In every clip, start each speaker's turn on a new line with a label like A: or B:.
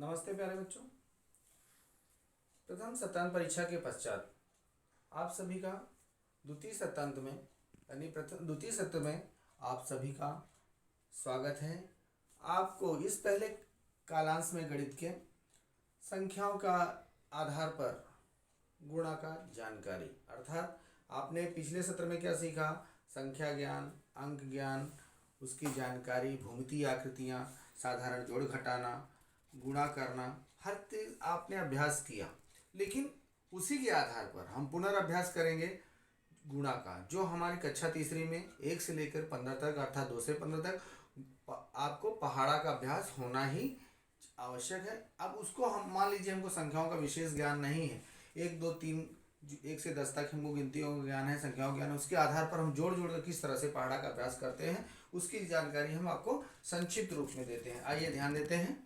A: नमस्ते प्यारे बच्चों। प्रथम सत्रांत परीक्षा के पश्चात आप सभी का द्वितीय सत्रांत में यानी प्रथम द्वितीय सत्र में आप सभी का स्वागत है। आपको इस पहले कालांश में गणित के संख्याओं का आधार पर गुणा का जानकारी अर्थात आपने पिछले सत्र में क्या सीखा, संख्या ज्ञान, अंक ज्ञान, उसकी जानकारी, भूमितीय आकृतियाँ, साधारण जोड़ घटाना, गुणा करना, हर चीज़ आपने अभ्यास किया। लेकिन उसी के आधार पर हम पुनर्अभ्यास करेंगे गुणा का, जो हमारी कक्षा तीसरी में 1 से लेकर 15 तक अर्थात 2 से 15 तक आपको पहाड़ा का अभ्यास होना ही आवश्यक है। अब उसको हम मान लीजिए हमको संख्याओं का विशेष ज्ञान नहीं है, 1 2 3 1 से 10 तक हमको गिनतियों का ज्ञान है, संख्याओं का ज्ञान है, उसके आधार पर हम जोड़ जोड़ कर किस तरह से पहाड़ा का अभ्यास करते हैं उसकी जानकारी हम आपको संक्षिप्त रूप में देते हैं। आइए ध्यान देते हैं।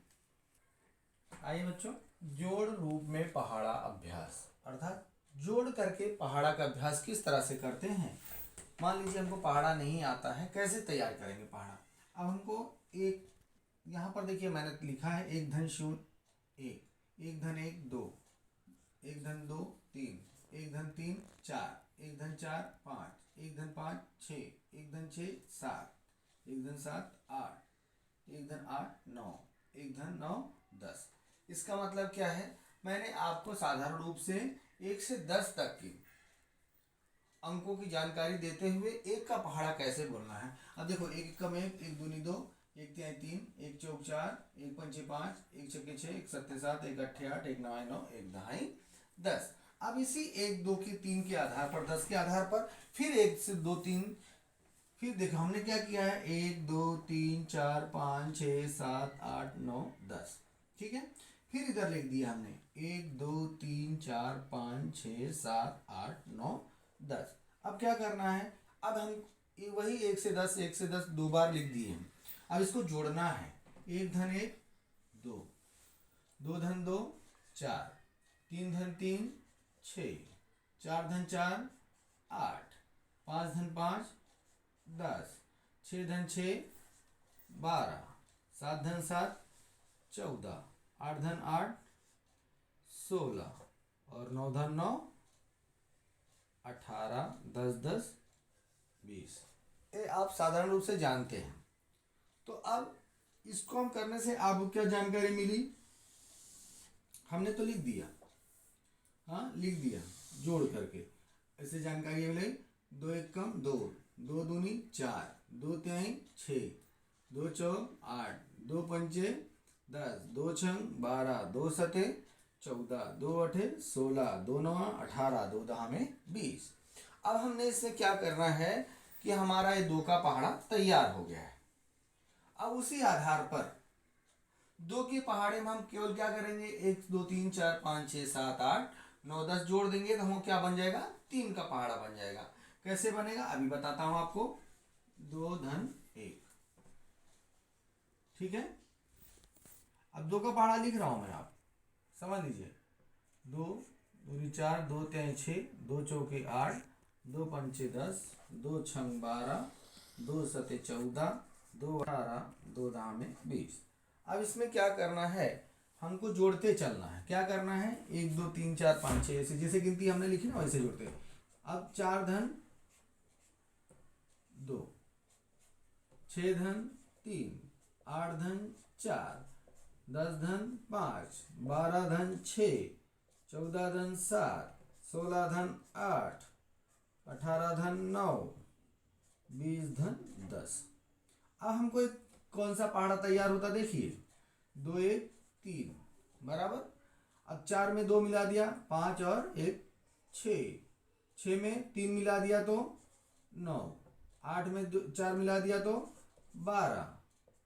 A: आइए बच्चों, जोड़ रूप में पहाड़ा अभ्यास अर्थात जोड़ करके पहाड़ा का अभ्यास किस तरह से करते हैं। मान लीजिए हमको पहाड़ा नहीं आता है, कैसे तैयार करेंगे पहाड़ा। अब हमको एक यहाँ पर देखिए मैंने लिखा है 1 धन 0 1, 1 धन 1 2, 1 धन 2 3, 1 धन 3 4, 1 धन 4 5, 1 धन 5 6, 1 धन 6 7, 1 धन 7 8, 1 धन 8 9, 1 धन 9 10। इसका मतलब क्या है, मैंने आपको साधारण रूप से 1 से 10 तक की अंकों की जानकारी देते हुए एक का पहाड़ा कैसे बोलना है। अब देखो, 1 एकम 1, 1 दूनी 2, 1 तिहाई 3, 1 चौक 4, 1 पंचे 5, 1 छक्के 6, 1 सत्ते 7, 1 अट्ठे 8, 1 नवाई 9, 1 दहाई 10। अब इसी 1 2 की 3 के आधार पर 10 के आधार पर फिर 1 से 2 3, फिर देखो हमने क्या किया है 1 2 3 4 5 6 7 8 9 10। ठीक है, फिर इधर लिख दिया हमने 1 2 3 4 5 6 7 8 9 10। अब क्या करना है, अब हम वही 1 से 10 दो बार लिख दिए हैं। अब इसको जोड़ना है, 1 धन 1 2, 2 धन 2 4, 3 धन 3 6, 4 धन 4 8, 5 धन 5 10, 6 धन 6 12, 7 धन 7 14, 8 धन 8 16 और 9 धन 9 18, 10 10 20। ये आप साधारण रूप से जानते हैं। तो अब इसको हम करने से आपको क्या जानकारी मिली, हमने तो लिख दिया, हाँ लिख दिया जोड़ करके, ऐसे जानकारी मिली 2 एकम 2, 2 दूनी 4, 2 तिहाई 6, 2 चौक 8, 2 पंचे 10, 2 छंग 12, 2 सते 14, 2 अठे 16, 2 नवा 18, 2 दहा में 20। अब हमने इससे क्या करना है कि हमारा ये 2 का पहाड़ा तैयार हो गया है। अब उसी आधार पर 2 के पहाड़े में हम केवल क्या करेंगे, 1 2 3 4 5 6 7 8 9 10 जोड़ देंगे तो हम क्या बन जाएगा, 3 का पहाड़ा बन जाएगा। कैसे बनेगा अभी बताता हूं आपको, 2 धन 1। ठीक है, अब 2 का पहाड़ा लिख रहा हूं मैं, आप समझ लीजिए। 2 दूनी 4, 2 तिहाई 6, 2 चौके 8, 2 पंचे 10, 2 छंग 12, 2 सते 14, 2 18, 2 दहा में 20। अब इसमें क्या करना है, हमको जोड़ते चलना है। क्या करना है, 1 2 3 4 5 6 ऐसे जैसे गिनती हमने लिखी ना वैसे जोड़ते। अब 4 धन 2, 6 धन 3, 8 धन 4, 10 धन 5, 12 धन 6, 14 धन 7, 16 धन 8, 18 धन 9, 20 धन 10। अब हमको कौन सा पहाड़ा तैयार होता देखिए, 2 1 3 बराबर। अब 4 में 2 मिला दिया 5 और 1 6, 6 में 3 मिला दिया तो 9, 8 में 4 मिला दिया तो 12,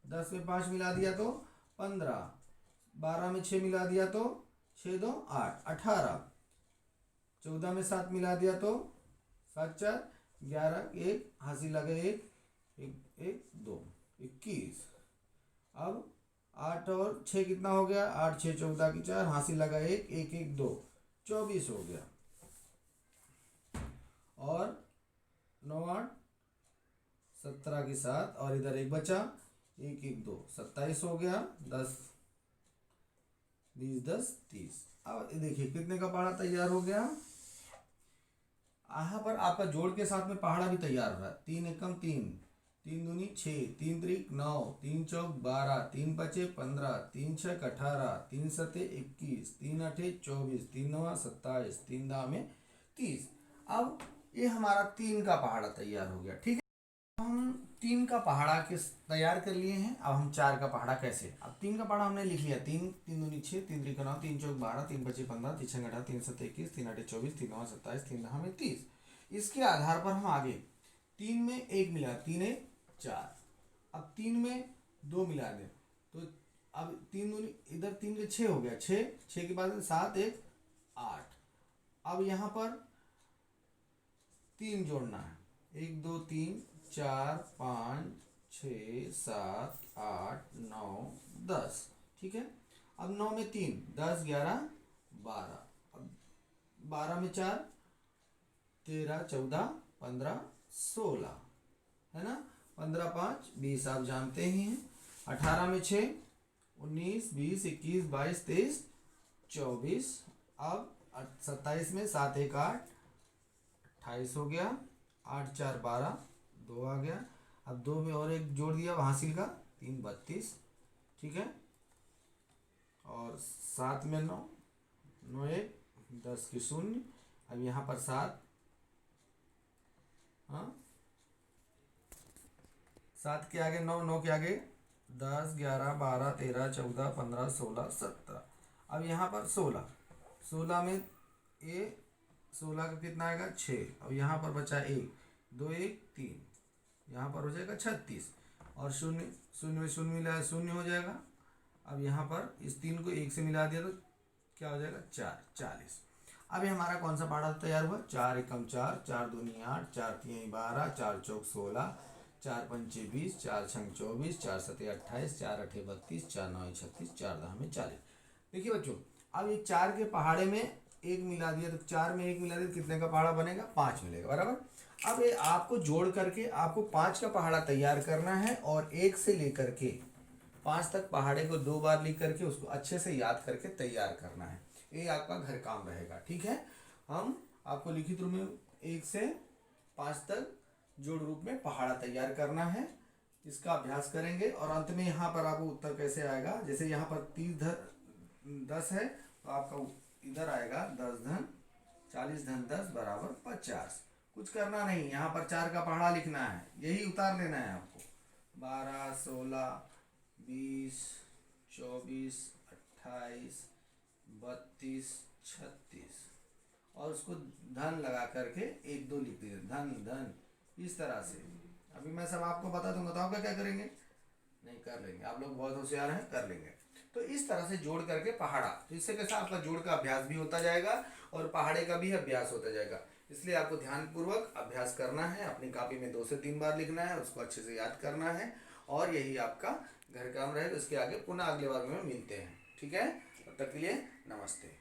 A: 10 में 5 मिला दिया तो 15, 12 में 6 मिला दिया तो 6 2 8 18, 14 में 7 मिला दिया तो 7 4 11, 1 हासिल लगे 1 1 2 21। अब 8 और 6 कितना हो गया, 8 6 14 की 4 हासिल लगा 1 1 1 2 24 हो गया। और 9 8 17 के साथ और इधर 1 बचा 1 1 2 27 हो गया। 10 20 10 30। अब देखिए कितने का पहाड़ा तैयार हो गया। यहाँ पर आपका जोड़ के साथ में पहाड़ा भी तैयार हो रहा है। 3 एकम 3, 3 दूनी 6, 3 त्रिक 9, 3 चौक 12, 3 पचे 15, 3 छक 18, 3 सते 21, 3 अठे 24, 3 नवा 27, 3 दामे 30। अब ये हमारा 3 का पहाड़ा तैयार हो गया। ठीक है, हम 3 का पहाड़ा किस तैयार कर लिए हैं। अब हम 4 का पहाड़ा कैसे। अब 3 का पहाड़ा हमने लिख लिया। 3 3 दूनी 6, 3 त्रिक 9, 3 चौक 12, 3 पचे 15, 3 छक 18, 3 सते 21, 3 अठे 24, 3 नवा 27, 3 दामे 30। इसके आधार पर हम आगे 3 में 1 मिला, 3 एक 4। अब 3 में 2 मिला दें तो अब 3 दूनी इधर 3 के 6 हो गया। 6 के बाद 7 1 8। अब यहाँ पर 3 जोड़ना है। 1 2 3 4 5 6 7 8 9 10। ठीक है, अब 9 में 3 10 11 12। अब 12 में 4 13 14 15 16, है ना। 15 5 20 आप जानते ही हैं। 18 में 6 19 20 21 22 23 24। अब 27 में 7 1 8 28 हो गया। 8 4 12 2 आ गया। अब 2 में और एक जोड़ दिया हासिल का 3 32। ठीक है, और 7 में 9 9 1 10 की 0। अब यहाँ पर 7, हाँ 7 के आगे 9, 9 के आगे 10 11 12 13 14 15 16 17। अब यहाँ पर 16, 16 में 16 का कितना आएगा 6। अब यहाँ पर बचा 1 2 1 3, यहाँ पर हो जाएगा 36। और 0 0 में 0 मिला है 0 हो जाएगा। अब यहाँ पर इस 3 को 1 से मिला दिया तो क्या हो जाएगा 4 40। अब ये हमारा कौन सा पहाड़ा तैयार हुआ। 4 एकम 4, 4 दूनी 8, 4 तीन 12, 4 चौक 16, 4 पंचे 20, 4 छंग 24, 4 सते 28, 4 अठे 32, 4 नौ 36, 4 दामे 40। देखिए बच्चों, अब ये 4 के पहाड़े में 1 मिला दिया तो 4 में 1 मिला दिया तो कितने का पहाड़ा बनेगा 5 मिलेगा, बराबर। अब ये आपको जोड़ करके आपको 5 का पहाड़ा तैयार करना है और 1 से लेकर के 5 तक पहाड़े को 2 बार लिख करके उसको अच्छे से याद करके तैयार करना है। ये आपका घर काम रहेगा। ठीक है, हम आपको लिखित रूप में 1 से 5 तक जोड़ रूप में पहाड़ा तैयार करना है। इसका अभ्यास करेंगे और अंत में यहाँ पर आपको उत्तर कैसे आएगा। जैसे यहाँ पर 10 है तो आपका इधर आएगा 10 धन 40 धन 10 बराबर 50। कुछ करना नहीं, यहाँ पर 4 का पहाड़ा लिखना है, यही उतार लेना है आपको। 12 16 20 24 28 32 36 और उसको धन लगा करके 1 2 लिख दीजिए। धन धन इस तरह से। अभी मैं सब आपको बता दूंगा तो आपका क्या करेंगे, नहीं कर लेंगे। आप लोग बहुत होशियार हैं, कर लेंगे। तो इस तरह से जोड़ करके पहाड़ा, तो इससे कैसा आपका जोड़ का अभ्यास भी होता जाएगा और पहाड़े का भी अभ्यास होता जाएगा। इसलिए आपको ध्यानपूर्वक अभ्यास करना है। अपनी कॉपी में 2 से 3 बार लिखना है, उसको अच्छे से याद करना है और यही आपका घर काम रहेगा। इसके आगे पुनः अगले बार में मिलते हैं। ठीक है, तब तक के लिए नमस्ते।